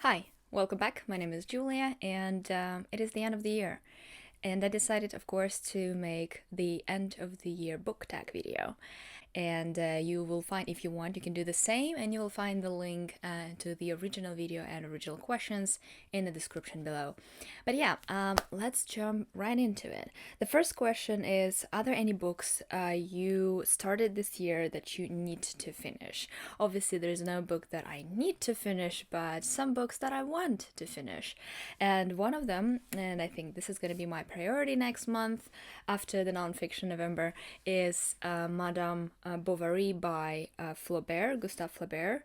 Hi, welcome back. My name is Julia, and it is the end of the year. And I decided, of course, to make the end of the year book tag video. And you will find, if you want, you can do the same, and you will find the link to the original video and original questions in the description below. But yeah, let's jump right into it. The first question is: are there any books you started this year that you need to finish? Obviously, there's no book that I need to finish, but some books that I want to finish. And one of them, and I think this is going to be my priority next month after the nonfiction November, is Madame Bovary by Gustave Flaubert.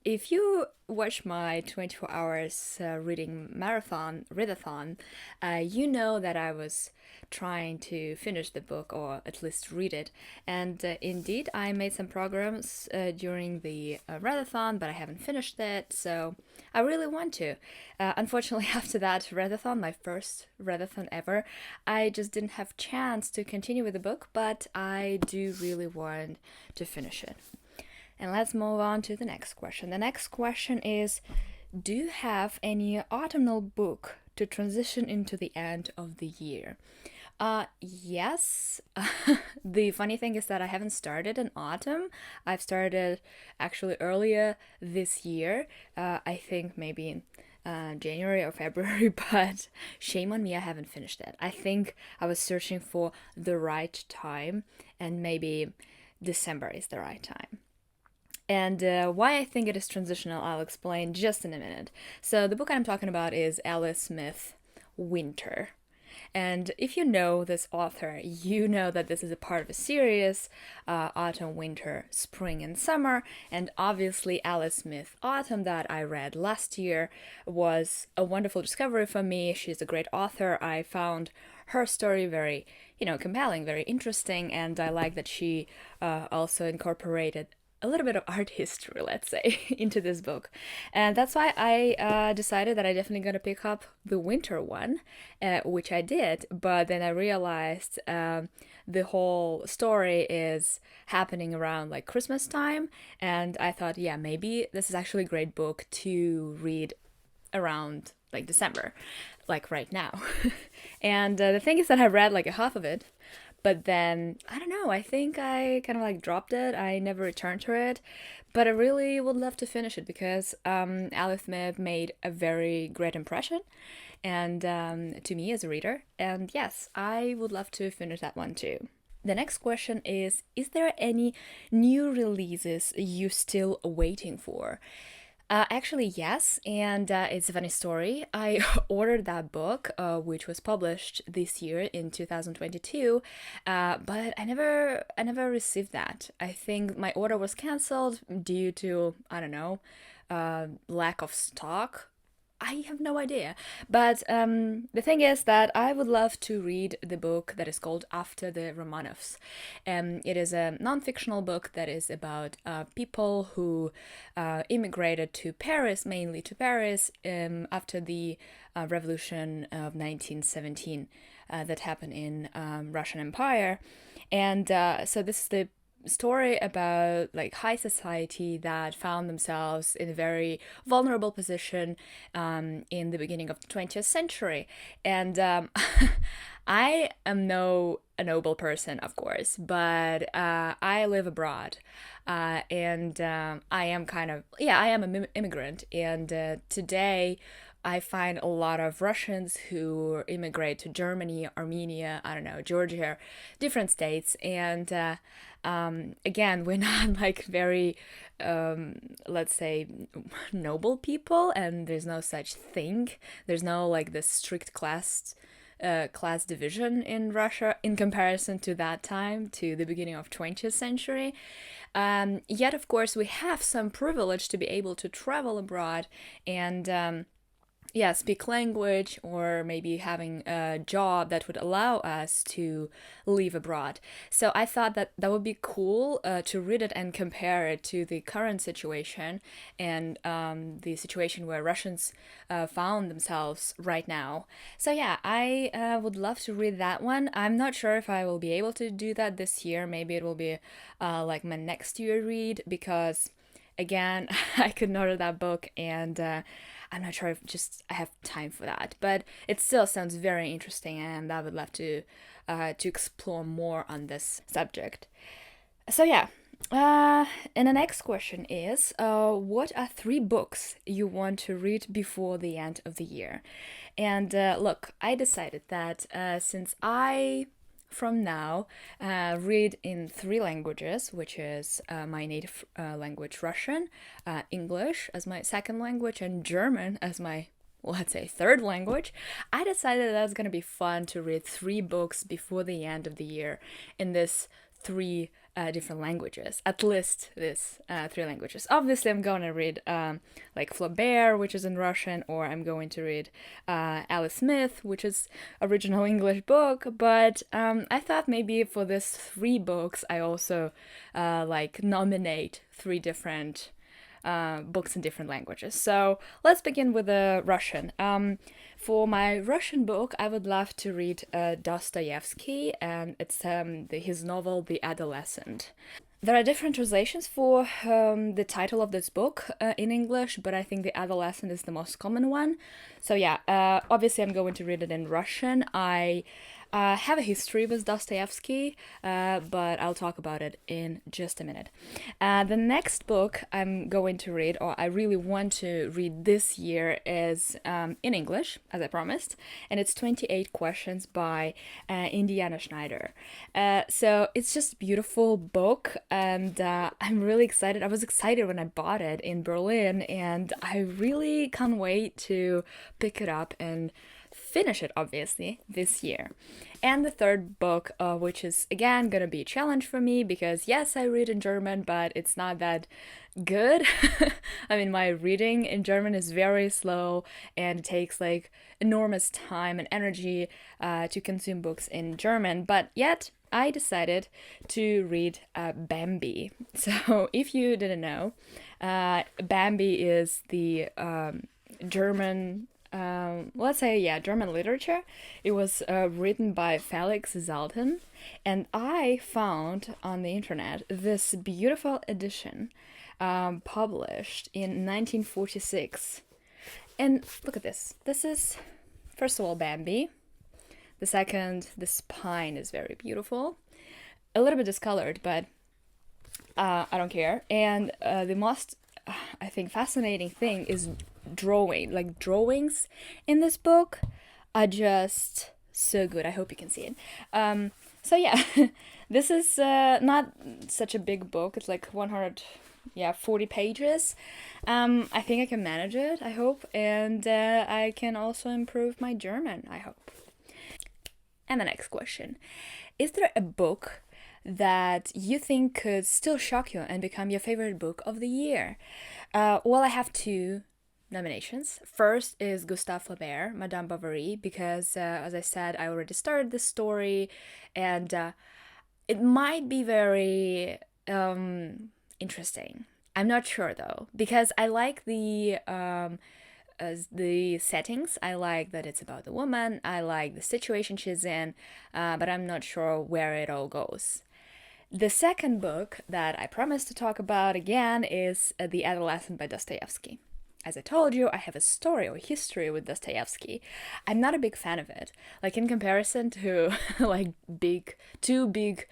If you watch my 24 hours reading marathon, readathon, you know that I was trying to finish the book or at least read it. And indeed, I made some progress during the readathon, but I haven't finished it, so I really want to. Unfortunately, after that readathon, my first readathon ever, I just didn't have chance to continue with the book, but I do really want to finish it. And let's move on to the next question. The next question is: do you have any autumnal book to transition into the end of the year? Yes. The funny thing is that I haven't started in autumn. I've started actually earlier this year. I think maybe in January or February, but shame on me, I haven't finished it. I think I was searching for the right time, and maybe December is the right time. And why I think it is transitional, I'll explain just in a minute. So, the book I'm talking about is Alice Smith, Winter. And if you know this author, you know that this is a part of a series: autumn, winter, spring, and summer. And obviously, Alice Smith Autumn, that I read last year, was a wonderful discovery for me. She's a great author. I found her story very, compelling, very interesting, and I like that she also incorporated a little bit of art history, let's say, into this book. And that's why I decided that I definitely gonna pick up the winter one, which I did, but then I realized the whole story is happening around like Christmas time, and I thought, yeah, maybe this is actually a great book to read around like December, like right now. And the thing is that I read like a half of it, but then I don't know, I think I kind of like dropped it. I never returned to it, but I really would love to finish it because Alice Smith made a very great impression and to me as a reader. And yes, I would love to finish that one too. The next question is there any new releases you still waiting for? Actually, yes, and it's a funny story. I ordered that book, which was published this year in 2022, but I never received that. I think my order was canceled due to, I don't know, lack of stock. I have no idea. But the thing is that I would love to read the book that is called After the Romanovs. It is a non fictional book that is about people who immigrated to Paris, mainly to Paris, after the revolution of 1917 that happened in Russian Empire. And so this is the story about like high society that found themselves in a very vulnerable position in the beginning of the 20th century. And I am no a noble person, of course, but I live abroad. And I am kind of, yeah, I am an immigrant. And today I find a lot of Russians who immigrate to Germany, Armenia, I don't know, Georgia, different states. And again, we're not like very, let's say, noble people, and there's no such thing. There's no like this strict class division in Russia in comparison to that time, to the beginning of 20th century. Yet, of course, we have some privilege to be able to travel abroad and yeah, speak language, or maybe having a job that would allow us to live abroad. So I thought that that would be cool to read it and compare it to the current situation and the situation where Russians found themselves right now. So yeah, I would love to read that one. I'm not sure if I will be able to do that this year. Maybe it will be like my next year read because again, I could not read that book, and I'm not sure if just I have time for that. But it still sounds very interesting, and I would love to explore more on this subject. So yeah. And the next question is, what are 3 books you want to read before the end of the year? And look, I decided that since I, from now, read in 3 languages, which is my native language, Russian, English as my second language, and German as my, let's say, third language, I decided that it's going to be fun to read 3 books before the end of the year in this 3 different languages, at least this 3 languages. Obviously, I'm going to read like Flaubert, which is in Russian, or I'm going to read Alice Smith, which is original English book. But I thought maybe for this 3 books, I also like nominate 3 different books in different languages. So let's begin with the Russian. For my Russian book, I would love to read Dostoevsky, and it's his novel *The Adolescent*. There are different translations for the title of this book in English, but I think *The Adolescent* is the most common one. So yeah, obviously I'm going to read it in Russian. I have a history with Dostoevsky, but I'll talk about it in just a minute. The next book I'm going to read, or I really want to read this year, is in English, as I promised, and it's 28 Questions by Indiana Schneider. So it's just a beautiful book, and I'm really excited. I was excited when I bought it in Berlin, and I really can't wait to pick it up and finish it, obviously, this year. And the third book, which is again gonna be a challenge for me because yes, I read in German, but it's not that good. I mean, my reading in German is very slow, and it takes like enormous time and energy to consume books in German. But yet, I decided to read Bambi. So, if you didn't know, Bambi is the German, let's say, yeah, German literature. It was written by Felix Salten, and I found on the internet this beautiful edition published in 1946. And look at this. This is, first of all, Bambi. The second, the spine is very beautiful. A little bit discolored, but I don't care. And the most, I think, fascinating thing is drawings in this book are just so good. I hope you can see it. So yeah, this is not such a big book. It's like 140 pages. I think I can manage it, I hope, and I can also improve my German, I hope. And the next question: is there a book that you think could still shock you and become your favorite book of the year? Well, I have 2 nominations. First is Gustave Flaubert, Madame Bovary, because as I said, I already started this story, and it might be very interesting. I'm not sure though, because I like the settings. I like that it's about the woman. I like the situation she's in, but I'm not sure where it all goes. The second book that I promised to talk about again is *The Adolescent* by Dostoevsky. As I told you, I have a story or history with Dostoevsky. I'm not a big fan of it. Like, in comparison to like two big,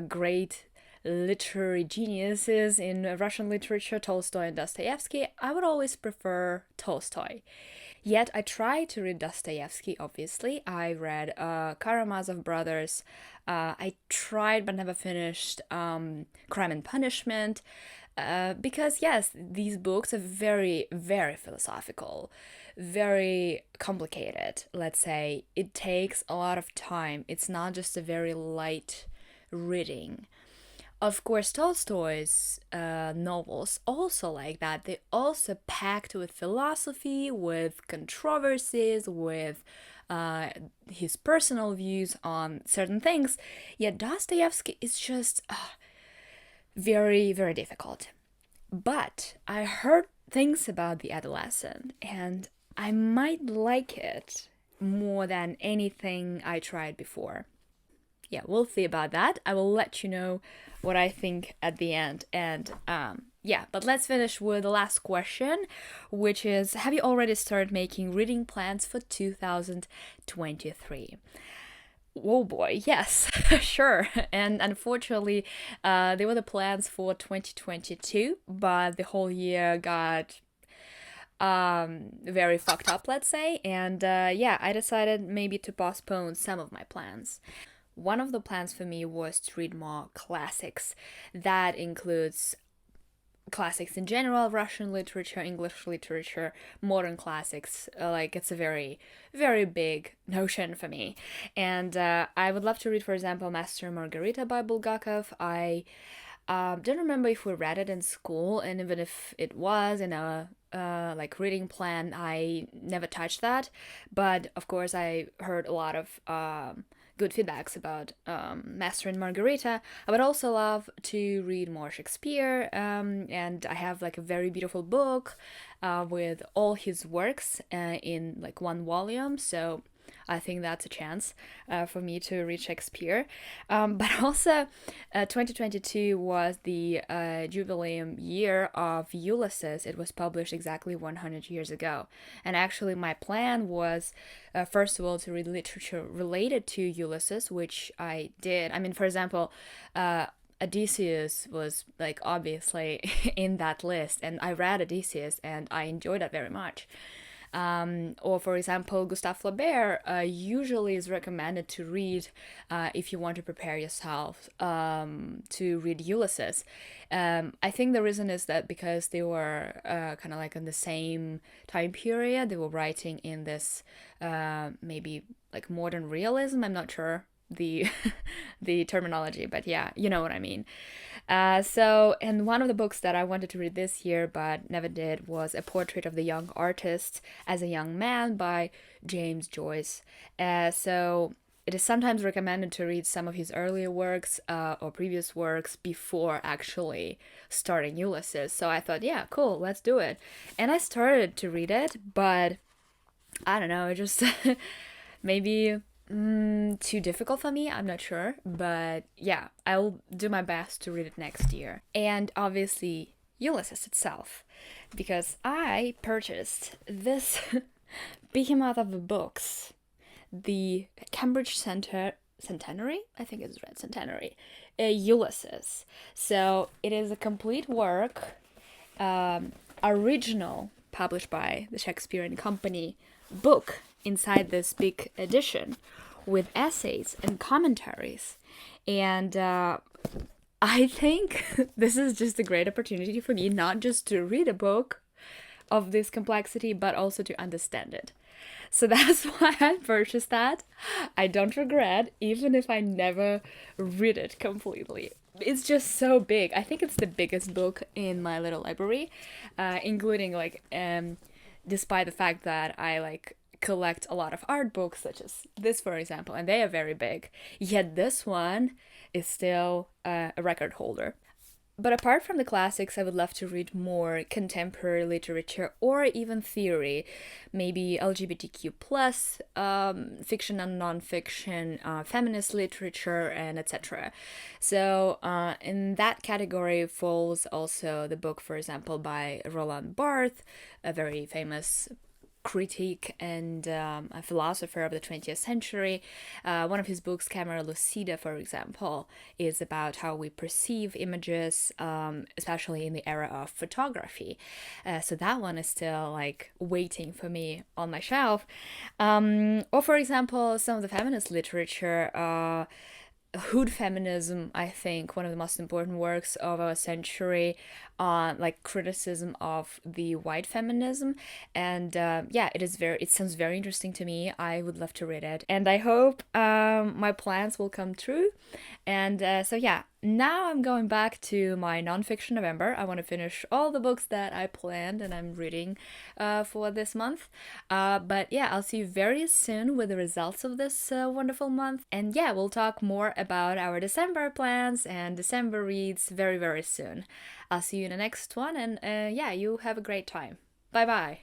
great literary geniuses in Russian literature, Tolstoy and Dostoevsky, I would always prefer Tolstoy. Yet I tried to read Dostoevsky, obviously. I read Karamazov Brothers. I tried but never finished Crime and Punishment. Because, yes, these books are very, very philosophical, very complicated, let's say. It takes a lot of time. It's not just a very light reading. Of course, Tolstoy's novels also like that. They also packed with philosophy, with controversies, with his personal views on certain things. Yet Dostoevsky is just very, very difficult. But I heard things about *The Adolescent*, and I might like it more than anything I tried before. Yeah, we'll see about that. I will let you know what I think at the end. And yeah, but let's finish with the last question, which is, have you already started making reading plans for 2023? Oh boy, yes, sure. And unfortunately, they were the plans for 2022, but the whole year got very fucked up, let's say. And yeah, I decided maybe to postpone some of my plans. One of the plans for me was to read more classics. That includes classics in general, Russian literature, English literature, modern classics. Like, it's a very, very big notion for me. And I would love to read, for example, Master and Margarita by Bulgakov. I don't remember if we read it in school, and even if it was in a like reading plan, I never touched that. But of course, I heard a lot of good feedbacks about Master and Margarita. I would also love to read more Shakespeare, and I have like a very beautiful book with all his works in like one volume. So I think that's a chance for me to read Shakespeare. But also, 2022 was the jubileum year of Ulysses. It was published exactly 100 years ago. And actually, my plan was, first of all, to read literature related to Ulysses, which I did. I mean, for example, Odysseus was like obviously in that list, and I read Odysseus and I enjoyed it very much. Or, for example, Gustave Flaubert usually is recommended to read if you want to prepare yourself to read Ulysses. I think the reason is that because they were kind of like in the same time period, they were writing in this maybe like modern realism. I'm not sure the the terminology, but yeah, you know what I mean. And one of the books that I wanted to read this year but never did was A Portrait of the Young Artist as a Young Man by James Joyce. So it is sometimes recommended to read some of his earlier works or previous works before actually starting Ulysses. So I thought, yeah, cool, let's do it. And I started to read it, but I don't know, it just maybe too difficult for me. I'm not sure, but yeah, I'll do my best to read it next year. And obviously, Ulysses itself, because I purchased this behemoth of books, the Cambridge Centenary, I think it's right, Centenary, Ulysses. So it is a complete work, original, published by the Shakespeare and Company book inside this big edition with essays and commentaries. And I think this is just a great opportunity for me not just to read a book of this complexity, but also to understand it. So that's why I purchased that. I don't regret, even if I never read it completely. It's just so big. I think it's the biggest book in my little library, including like, despite the fact that I like collect a lot of art books, such as this, for example, and they are very big. Yet this one is still a record holder. But apart from the classics, I would love to read more contemporary literature or even theory, maybe LGBTQ plus fiction and nonfiction, feminist literature, and etc. So in that category falls also the book, for example, by Roland Barthes, a very famous critic and a philosopher of the 20th century. One of his books, Camera Lucida, for example, is about how we perceive images, especially in the era of photography. So that one is still like waiting for me on my shelf. Or, for example, some of the feminist literature. Hood feminism, I think, one of the most important works of our century, on like criticism of the white feminism. And yeah, it sounds very interesting to me. I would love to read it, and I hope my plans will come true. And so yeah, now I'm going back to my nonfiction November. I want to finish all the books that I planned and I'm reading for this month. But yeah, I'll see you very soon with the results of this wonderful month. And yeah, we'll talk more about our December plans and December reads very, very soon. I'll see you in the next one, and yeah, you have a great time. Bye bye.